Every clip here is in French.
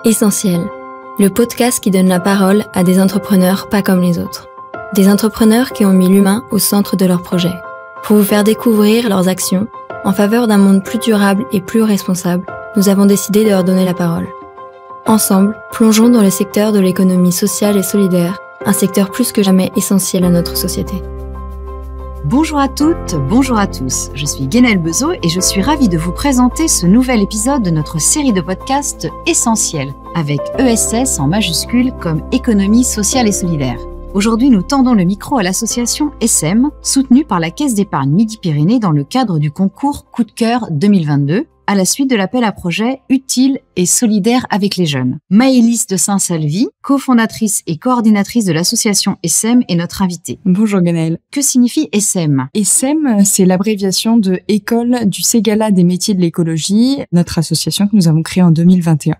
Essentiel, le podcast qui donne la parole à des entrepreneurs pas comme les autres. Des entrepreneurs qui ont mis l'humain au centre de leur projet. Pour vous faire découvrir leurs actions, en faveur d'un monde plus durable et plus responsable, nous avons décidé de leur donner la parole. Ensemble, plongeons dans le secteur de l'économie sociale et solidaire, un secteur plus que jamais essentiel à notre société. Bonjour à toutes, bonjour à tous. Je suis Guénelle Bezo et je suis ravie de vous présenter ce nouvel épisode de notre série de podcasts Essentiel, avec ESS en majuscule comme économie sociale et solidaire. Aujourd'hui, nous tendons le micro à l'association ESSEM, soutenue par la Caisse d'épargne Midi-Pyrénées dans le cadre du concours Coup de cœur 2022, à la suite de l'appel à projet utile et solidaire avec les jeunes. Maëlys de Saint-Salvi, cofondatrice et coordinatrice de l'association ESSEM, est notre invitée. Bonjour Guénelle. Que signifie ESSEM ? ESSEM, c'est l'abréviation de École du Ségala des métiers de l'écologie, notre association que nous avons créée en 2021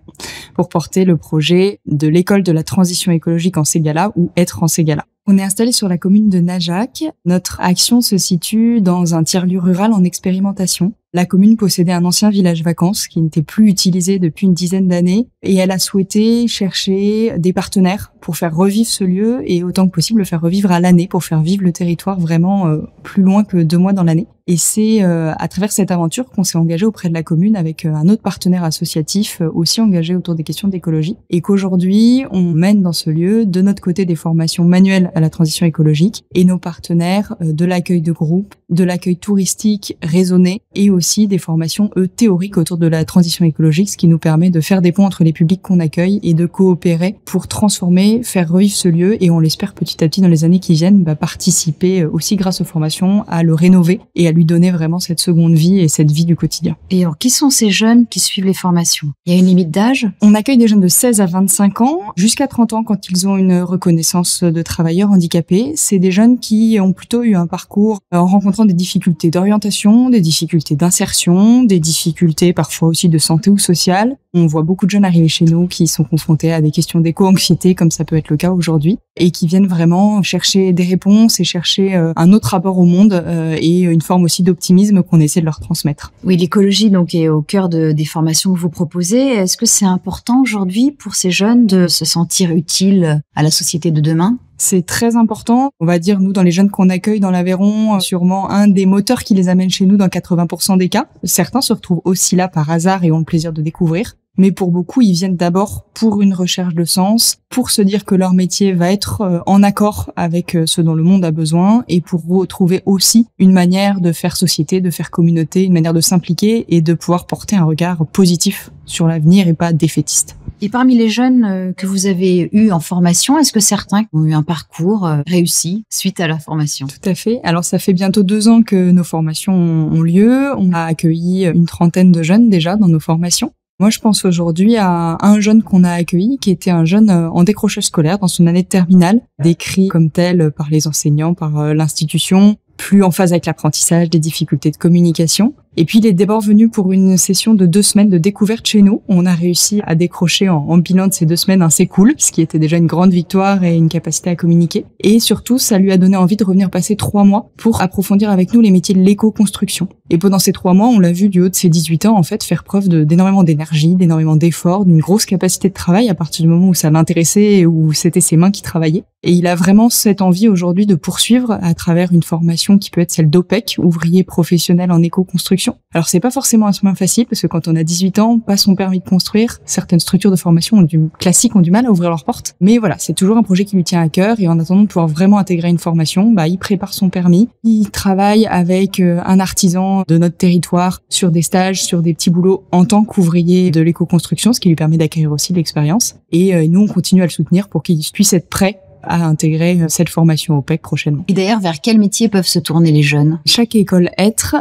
pour porter le projet de l'école de la transition écologique en Ségala ou être en Ségala. On est installé sur la commune de Najac. Notre action se situe dans un tiers-lieu rural en expérimentation. La commune possédait un ancien village vacances qui n'était plus utilisé depuis une dizaine d'années et elle a souhaité chercher des partenaires pour faire revivre ce lieu et autant que possible le faire revivre à l'année pour faire vivre le territoire vraiment plus loin que 2 mois dans l'année. Et c'est à travers cette aventure qu'on s'est engagé auprès de la commune avec un autre partenaire associatif aussi engagé autour des questions d'écologie et qu'aujourd'hui on mène dans ce lieu de notre côté des formations manuelles à la transition écologique et nos partenaires de l'accueil de groupe, de l'accueil touristique raisonné et aussi des formations théoriques autour de la transition écologique, ce qui nous permet de faire des ponts entre les publics qu'on accueille et de coopérer pour transformer, faire revivre ce lieu et on l'espère petit à petit dans les années qui viennent participer aussi grâce aux formations à le rénover et à lui donner vraiment cette seconde vie et cette vie du quotidien. Et alors, qui sont ces jeunes qui suivent les formations ? Il y a une limite d'âge ? On accueille des jeunes de 16 à 25 ans, jusqu'à 30 ans quand ils ont une reconnaissance de travailleurs handicapés. C'est des jeunes qui ont plutôt eu un parcours en rencontrant des difficultés d'orientation, des difficultés d'insertion, des difficultés parfois aussi de santé ou sociale. On voit beaucoup de jeunes arriver chez nous qui sont confrontés à des questions d'éco-anxiété, comme ça peut être le cas aujourd'hui, et qui viennent vraiment chercher des réponses et chercher un autre rapport au monde et une forme aussi d'optimisme qu'on essaie de leur transmettre. Oui, l'écologie donc est au cœur des formations que vous proposez. Est-ce que c'est important aujourd'hui pour ces jeunes de se sentir utiles à la société de demain ? C'est très important. On va dire, nous, dans les jeunes qu'on accueille dans l'Aveyron, sûrement un des moteurs qui les amène chez nous dans 80% des cas. Certains se retrouvent aussi là par hasard et ont le plaisir de découvrir. Mais pour beaucoup, ils viennent d'abord pour une recherche de sens, pour se dire que leur métier va être en accord avec ce dont le monde a besoin et pour retrouver aussi une manière de faire société, de faire communauté, une manière de s'impliquer et de pouvoir porter un regard positif sur l'avenir et pas défaitiste. Et parmi les jeunes que vous avez eus en formation, est-ce que certains ont eu un parcours réussi suite à la formation ? Tout à fait. Alors, ça fait bientôt 2 ans que nos formations ont lieu. On a accueilli une 30aine de jeunes déjà dans nos formations. Moi, je pense aujourd'hui à un jeune qu'on a accueilli, qui était un jeune en décrochage scolaire dans son année de terminale, décrit comme tel par les enseignants, par l'institution, plus en phase avec l'apprentissage, des difficultés de communication. Et puis, il est d'abord venu pour une session de 2 semaines de découverte chez nous. On a réussi à décrocher en bilan de ces 2 semaines un c'est cool, ce qui était déjà une grande victoire et une capacité à communiquer. Et surtout, ça lui a donné envie de revenir passer 3 mois pour approfondir avec nous les métiers de l'éco-construction. Et pendant ces 3 mois, on l'a vu du haut de ses 18 ans, en fait, faire preuve d'énormément d'énergie, d'énormément d'efforts, d'une grosse capacité de travail à partir du moment où ça l'intéressait et où c'était ses mains qui travaillaient. Et il a vraiment cette envie aujourd'hui de poursuivre à travers une formation qui peut être celle d'OPEC, ouvrier professionnel en éco-construction. Alors c'est pas forcément un chemin facile parce que quand on a 18 ans, pas son permis de construire, certaines structures de formation classiques ont du mal à ouvrir leurs portes. Mais voilà, c'est toujours un projet qui lui tient à cœur et en attendant de pouvoir vraiment intégrer une formation, il prépare son permis, il travaille avec un artisan de notre territoire sur des stages, sur des petits boulots en tant qu'ouvrier de l'éco-construction, ce qui lui permet d'acquérir aussi de l'expérience. Et nous, on continue à le soutenir pour qu'il puisse être prêt à intégrer cette formation OPEC prochainement. Et d'ailleurs, vers quel métier peuvent se tourner les jeunes ? Chaque école être,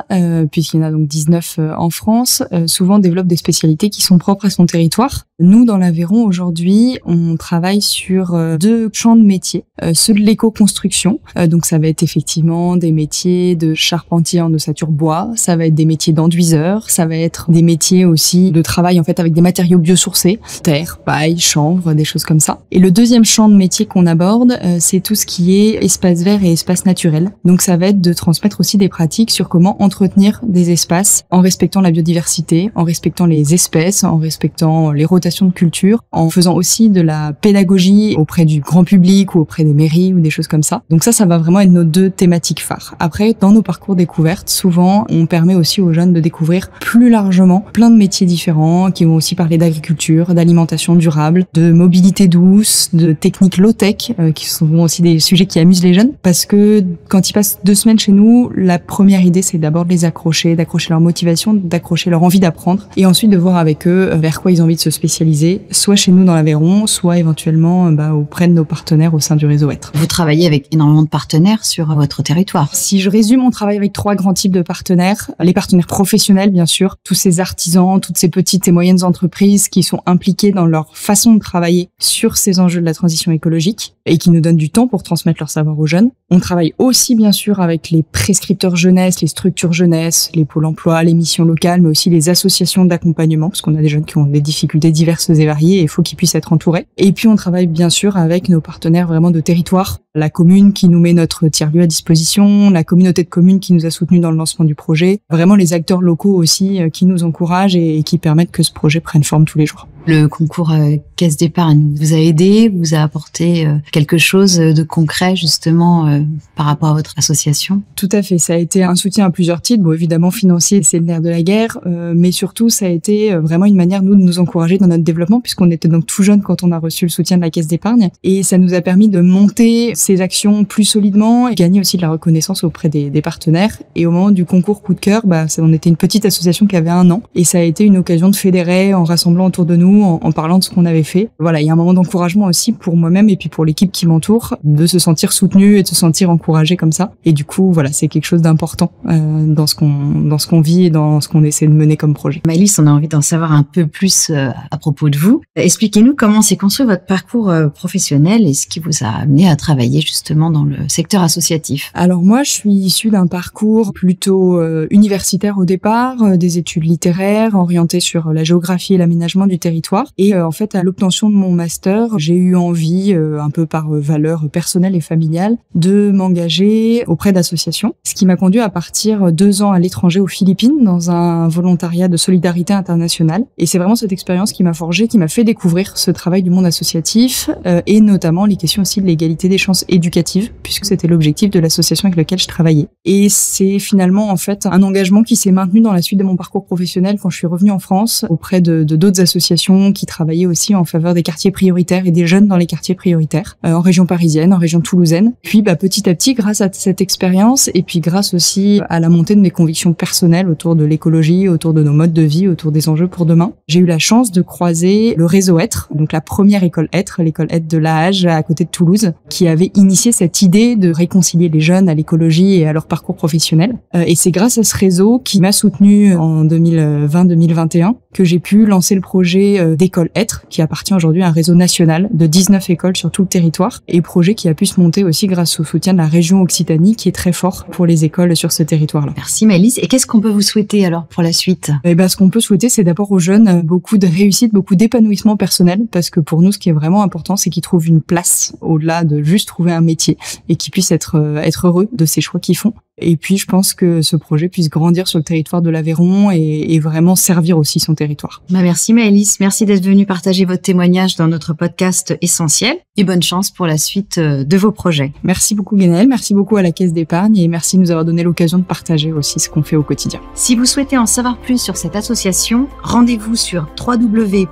puisqu'il y en a donc 19 en France, souvent développe des spécialités qui sont propres à son territoire. Nous, dans l'Aveyron, aujourd'hui, on travaille sur 2 champs de métiers. Ceux de l'éco-construction, donc ça va être effectivement des métiers de charpentier en ossature bois, ça va être des métiers d'enduiseur, ça va être des métiers aussi de travail en fait avec des matériaux biosourcés, terre, paille, chanvre, des choses comme ça. Et le deuxième champ de métier qu'on aborde, j'aborde, c'est tout ce qui est espace vert et espace naturel. Donc ça va être de transmettre aussi des pratiques sur comment entretenir des espaces en respectant la biodiversité, en respectant les espèces, en respectant les rotations de culture, en faisant aussi de la pédagogie auprès du grand public ou auprès des mairies ou des choses comme ça. Donc ça va vraiment être nos 2 thématiques phares. Après, dans nos parcours découvertes, souvent, on permet aussi aux jeunes de découvrir plus largement plein de métiers différents qui vont aussi parler d'agriculture, d'alimentation durable, de mobilité douce, de techniques low-tech, qui sont aussi des sujets qui amusent les jeunes, parce que quand ils passent 2 semaines chez nous, la première idée, c'est d'abord de les accrocher, d'accrocher leur motivation, d'accrocher leur envie d'apprendre, et ensuite de voir avec eux vers quoi ils ont envie de se spécialiser, soit chez nous dans l'Aveyron, soit éventuellement auprès de nos partenaires au sein du réseau Être. Vous travaillez avec énormément de partenaires sur votre territoire. Si je résume, on travaille avec 3 grands types de partenaires. Les partenaires professionnels, bien sûr, tous ces artisans, toutes ces petites et moyennes entreprises qui sont impliquées dans leur façon de travailler sur ces enjeux de la transition écologique et qui nous donnent du temps pour transmettre leur savoir aux jeunes. On travaille aussi, bien sûr, avec les prescripteurs jeunesse, les structures jeunesse, les pôles emploi, les missions locales, mais aussi les associations d'accompagnement, parce qu'on a des jeunes qui ont des difficultés diverses et variées et il faut qu'ils puissent être entourés. Et puis, on travaille, bien sûr, avec nos partenaires vraiment de territoire, la commune qui nous met notre tiers-lieu à disposition, la communauté de communes qui nous a soutenus dans le lancement du projet, vraiment les acteurs locaux aussi qui nous encouragent et qui permettent que ce projet prenne forme tous les jours. Le concours Caisse d'épargne vous a aidé, vous a apporté quelque chose de concret justement par rapport à votre association? Tout à fait, ça a été un soutien à plusieurs titres. Bon, évidemment, financier, c'est le nerf de la guerre, mais surtout, ça a été vraiment une manière, nous, de nous encourager dans notre développement, puisqu'on était donc tout jeune quand on a reçu le soutien de la Caisse d'épargne. Et ça nous a permis de monter ces actions plus solidement et gagner aussi de la reconnaissance auprès des partenaires. Et au moment du concours Coup de cœur, on était une petite association qui avait 1 an. Et ça a été une occasion de fédérer en rassemblant autour de nous, en parlant de ce qu'on avait fait. Voilà, il y a un moment d'encouragement aussi pour moi-même et puis pour l'équipe qui m'entoure, de se sentir soutenu et de se sentir encouragé comme ça. Et du coup, voilà, c'est quelque chose d'important dans ce qu'on vit et dans ce qu'on essaie de mener comme projet. Maëlys, on a envie d'en savoir un peu plus à propos de vous. Expliquez-nous comment s'est construit votre parcours professionnel et ce qui vous a amené à travailler justement dans le secteur associatif. Alors moi, je suis issue d'un parcours plutôt universitaire au départ, des études littéraires orientées sur la géographie et l'aménagement du territoire. Et en fait, à l'obtention de mon master, j'ai eu envie, un peu par valeur personnelle et familiale, de m'engager auprès d'associations. Ce qui m'a conduit à partir 2 ans à l'étranger aux Philippines dans un volontariat de solidarité internationale. Et c'est vraiment cette expérience qui m'a forgé, qui m'a fait découvrir ce travail du monde associatif et notamment les questions aussi de l'égalité des chances éducatives, puisque c'était l'objectif de l'association avec laquelle je travaillais. Et c'est finalement en fait un engagement qui s'est maintenu dans la suite de mon parcours professionnel quand je suis revenue en France auprès de d'autres associations qui travaillaient aussi en faveur des quartiers prioritaires et des jeunes dans les quartiers prioritaires, en région parisienne, en région toulousaine. Puis petit à petit, grâce à cette expérience et puis grâce aussi à la montée de mes convictions personnelles autour de l'écologie, autour de nos modes de vie, autour des enjeux pour demain, j'ai eu la chance de croiser le réseau Être, donc la première école Être, l'école Être de La Hage à côté de Toulouse, qui avait initié cette idée de réconcilier les jeunes à l'écologie et à leur parcours professionnel. Et c'est grâce à ce réseau qui m'a soutenue en 2020-2021 que j'ai pu lancer le projet d'école Être, qui appartient aujourd'hui à un réseau national de 19 écoles sur tout le territoire, et projet qui a pu se monter aussi grâce au soutien de la région Occitanie, qui est très fort pour les écoles sur ce territoire-là. Merci Maëlys. Et qu'est-ce qu'on peut vous souhaiter alors pour la suite? Ce qu'on peut souhaiter, c'est d'abord aux jeunes beaucoup de réussite, beaucoup d'épanouissement personnel, parce que pour nous, ce qui est vraiment important, c'est qu'ils trouvent une place au-delà de juste trouver un métier et qu'ils puissent être heureux de ces choix qu'ils font. Et puis, je pense que ce projet puisse grandir sur le territoire de l'Aveyron et vraiment servir aussi son territoire. Merci Maëlys, merci d'être venue partager votre témoignage dans notre podcast Essentiel et bonne chance pour la suite de vos projets. Merci beaucoup Guénel, merci beaucoup à la Caisse d'épargne et merci de nous avoir donné l'occasion de partager aussi ce qu'on fait au quotidien. Si vous souhaitez en savoir plus sur cette association, rendez-vous sur www.sm.fr.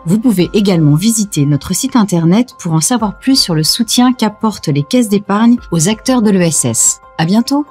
Vous pouvez également visiter notre site internet pour en savoir plus sur le soutien qu'apportent les caisses d'épargne aux acteurs de l'ESS. À bientôt!